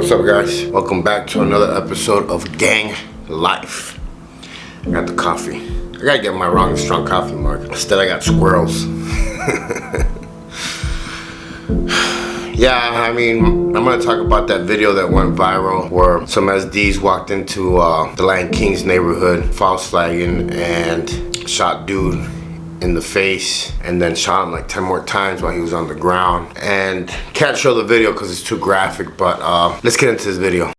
What's up, guys? Welcome back to another episode of Gang Life. I got the coffee. I gotta get my Wrong and Strong coffee mark. Instead I got squirrels. Yeah, I mean, I'm gonna talk about that video that went viral where some SDs walked into the Lion King's neighborhood, false flagging, and shot dude in the face, and then shot him like 10 more times while he was on the ground. And can't show the video because it's too graphic, but let's get into this video.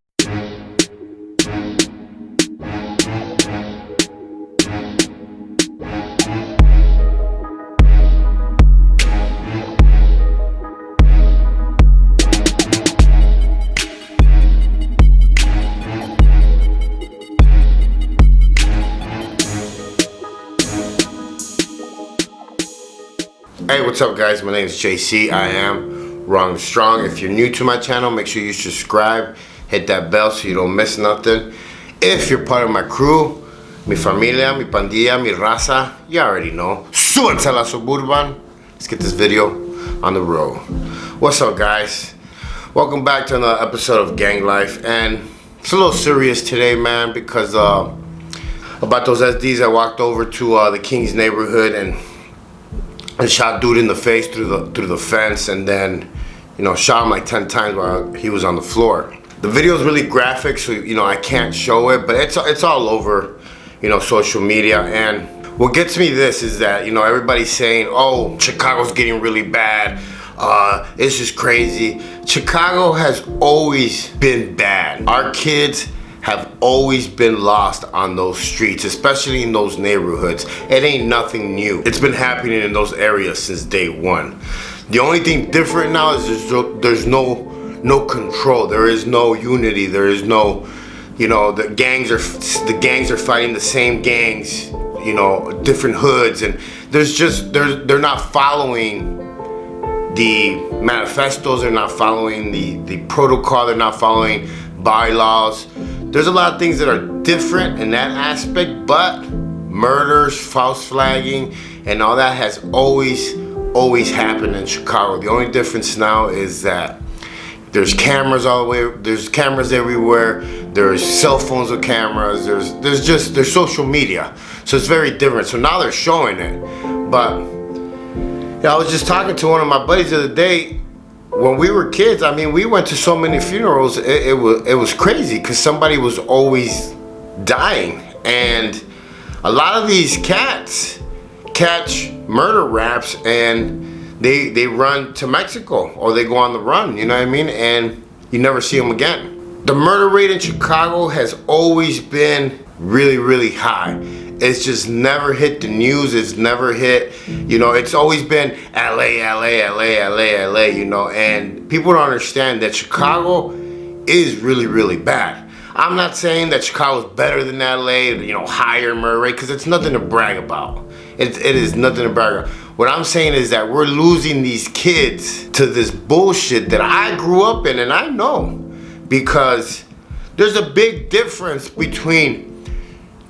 Hey, what's up, guys? My name is JC. I am Wrong and Strong. If you're new to my channel, make sure you subscribe, hit that bell so you don't miss nothing. If you're part of my crew, mi familia, mi pandilla, mi raza, you already know. Súbanse a la suburban. Let's get this video on the road. What's up, guys? Welcome back to another episode of Gang Life. And it's a little serious today, man, because about those SDs that walked over to the King's neighborhood and shot dude in the face through the fence, and then, you know, shot him like 10 times while he was on the floor. The video is really graphic, so, you know, I can't show it, but it's all over, you know, social media. And what gets me this is that, you know, everybody's saying, oh, Chicago's getting really bad, it's just crazy. Chicago has always been bad. Our kids have always been lost on those streets, especially in those neighborhoods. It ain't nothing new. It's been happening in those areas since day one. The only thing different now is there's no control. There is no unity. There is no, you know, the gangs are fighting the same gangs, you know, different hoods, and they're not following the manifestos. They're not following the protocol. They're not following bylaws. There's a lot of things that are different in that aspect, but murders, false flagging, and all that has always happened in Chicago. The only difference now is that there's cameras all the way, there's cameras everywhere, there's cell phones with cameras, there's social media. So it's very different. So now they're showing it. But yeah, I was just talking to one of my buddies the other day. When we were kids, I mean, we went to so many funerals, it was crazy because somebody was always dying. And a lot of these cats catch murder raps and they run to Mexico, or they go on the run, you know what I mean? And you never see them again. The murder rate in Chicago has always been really, really high. It's just never hit the news. It's never hit, you know, it's always been LA, you know, and people don't understand that Chicago is really, really bad. I'm not saying that Chicago's better than LA, you know, higher murder rate, because it's nothing to brag about. It is nothing to brag about. What I'm saying is that we're losing these kids to this bullshit that I grew up in, and I know, because there's a big difference between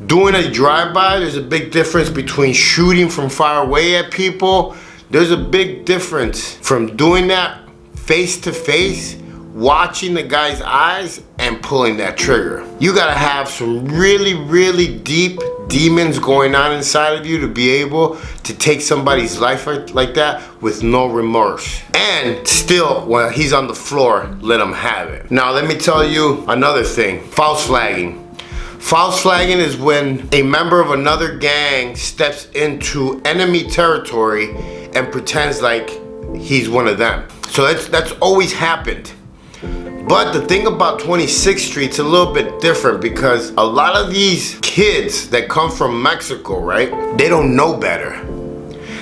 doing a drive-by. There's a big difference between shooting from far away at people. There's a big difference from doing that face to face, watching the guy's eyes, and pulling that trigger. You gotta have some really, really deep demons going on inside of you to be able to take somebody's life like that with no remorse. And still, when he's on the floor, let him have it. Now, let me tell you another thing. False flagging. False flagging is when a member of another gang steps into enemy territory and pretends like he's one of them. So that's always happened. But the thing about 26th Street's a little bit different, because a lot of these kids that come from Mexico, right, they don't know better.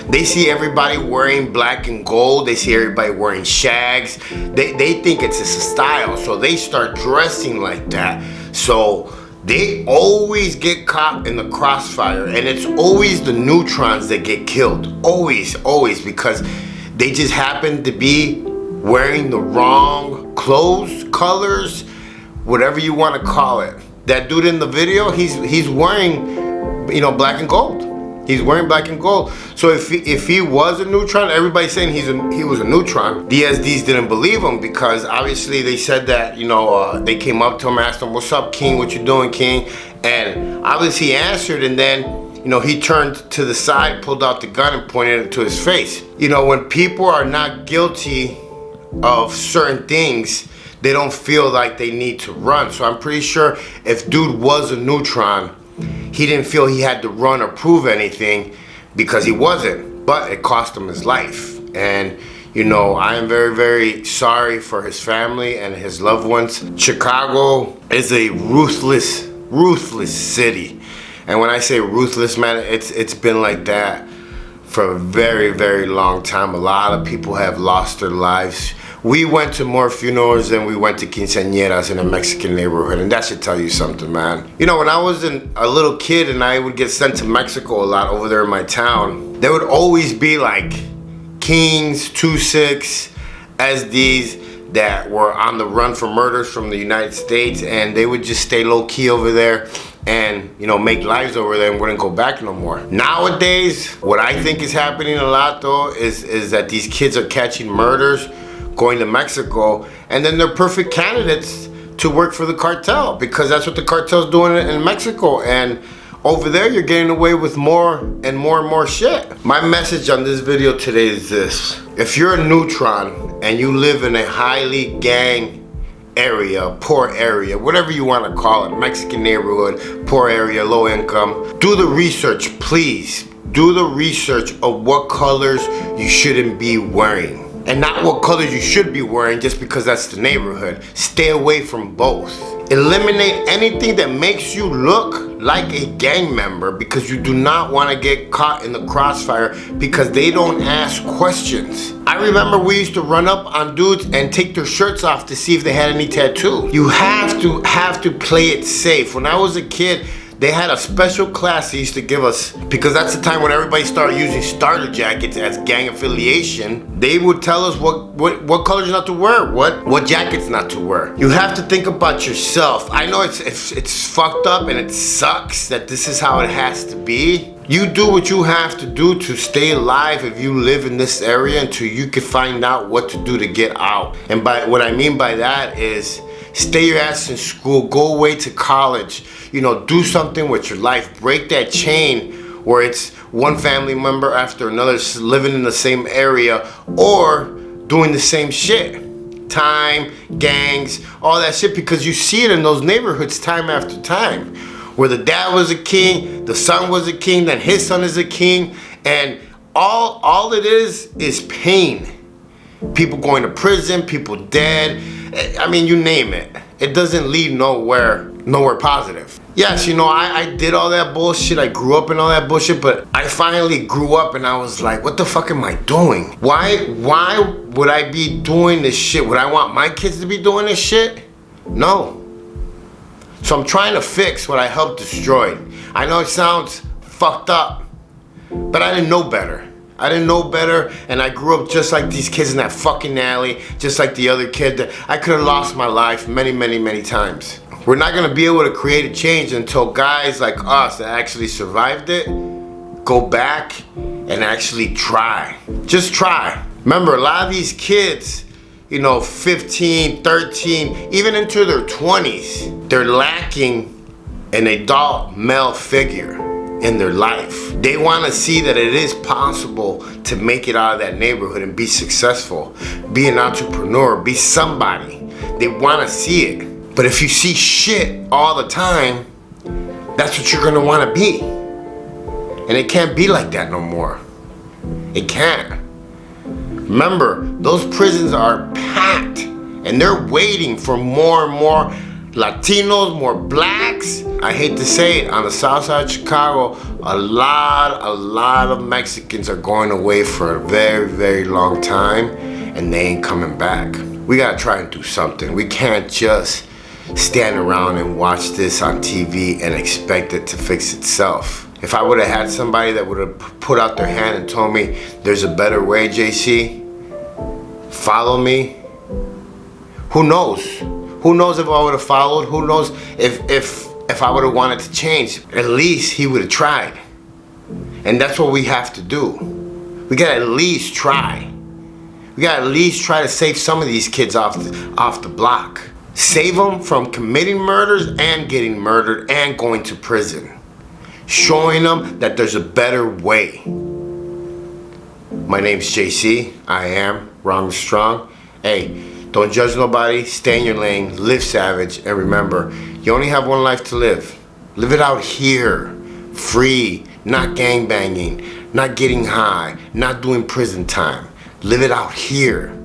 They see everybody wearing black and gold. They see everybody wearing shags. They think it's a style, so they start dressing like that. So they always get caught in the crossfire, and it's always the neutrons that get killed. Always, because they just happen to be wearing the wrong clothes, colors, whatever you want to call it. That dude in the video, he's wearing, you know, black and gold. He's wearing black and gold. So if he was a neutron, everybody's saying he was a neutron. DSDs didn't believe him because obviously they said that, you know, they came up to him, asked him, "What's up, King? What you doing, King?" And obviously he answered, and then, you know, he turned to the side, pulled out the gun, and pointed it to his face. You know, when people are not guilty of certain things, they don't feel like they need to run. So I'm pretty sure if dude was a neutron, he didn't feel he had to run or prove anything because he wasn't. But it cost him his life. And, you know, I am very, very sorry for his family and his loved ones. Chicago is a ruthless city. And when I say ruthless, man, it's been like that for a very, very long time. A lot of people have lost their lives. We went to more funerals than we went to quinceañeras in a Mexican neighborhood, and that should tell you something, man. You know, when I was a little kid and I would get sent to Mexico a lot over there in my town, there would always be like Kings, 2-6, SDs that were on the run for murders from the United States, and they would just stay low key over there and, you know, make lives over there and wouldn't go back no more. Nowadays, what I think is happening a lot though is that these kids are catching murders, going to Mexico, and then they're perfect candidates to work for the cartel because that's what the cartel's doing in Mexico. And over there, you're getting away with more and more shit. My message on this video today is this. If you're a neutron and you live in a highly gang area, poor area, whatever you want to call it, Mexican neighborhood, poor area, low income, do the research, please. Do the research of what colors you shouldn't be wearing. And not what colors you should be wearing just because that's the neighborhood. Stay away from both. Eliminate anything that makes you look like a gang member because you do not want to get caught in the crossfire because they don't ask questions. I remember we used to run up on dudes and take their shirts off to see if they had any tattoos. You have to play it safe. When I was a kid, they had a special class they used to give us because that's the time when everybody started using starter jackets as gang affiliation. They would tell us what colors not to wear, what jackets not to wear. You have to think about yourself. I know it's fucked up and it sucks that this is how it has to be. You do what you have to do to stay alive if you live in this area until you can find out what to do to get out. And by what I mean by that is stay your ass in school, go away to college, you know, do something with your life, break that chain where it's one family member after another living in the same area or doing the same shit. Time, gangs, all that shit, because you see it in those neighborhoods time after time where the dad was a king, the son was a king, then his son is a king, and all it is pain. People going to prison, people dead. I mean, you name it. It doesn't lead nowhere positive. Yes, you know, I did all that bullshit. I grew up in all that bullshit, but I finally grew up and I was like, what the fuck am I doing? Why would I be doing this shit? Would I want my kids to be doing this shit? No. So I'm trying to fix what I helped destroy. I know it sounds fucked up, but I didn't know better. I didn't know better, and I grew up just like these kids in that fucking alley, just like the other kid that I could have lost my life many times. We're not gonna be able to create a change until guys like us that actually survived it go back and actually try. Just try. Remember, a lot of these kids, you know, 15, 13, even into their 20s, they're lacking an adult male figure in their life. They want to see that it is possible to make it out of that neighborhood and be successful, be an entrepreneur, be somebody. They want to see it. But if you see shit all the time, that's what you're going to want to be. And it can't be like that no more. It can't. Remember, those prisons are packed and they're waiting for more and more Latinos, more blacks. I hate to say it, on the south side of Chicago, a lot of Mexicans are going away for a very long time and they ain't coming back. We gotta try and do something. We can't just stand around and watch this on TV and expect it to fix itself. If I would have had somebody that would have put out their hand and told me there's a better way, JC, follow me, who knows? Who knows if I would have followed? Who knows if I would have wanted to change? At least he would have tried. And that's what we have to do. We gotta at least try. We gotta at least try to save some of these kids off the block. Save them from committing murders and getting murdered and going to prison. Showing them that there's a better way. My name's JC. I am Wrong Strong. Hey, don't judge nobody. Stay in your lane. Live savage. And remember, you only have one life to live. Live it out here. Free. Not gangbanging. Not getting high. Not doing prison time. Live it out here.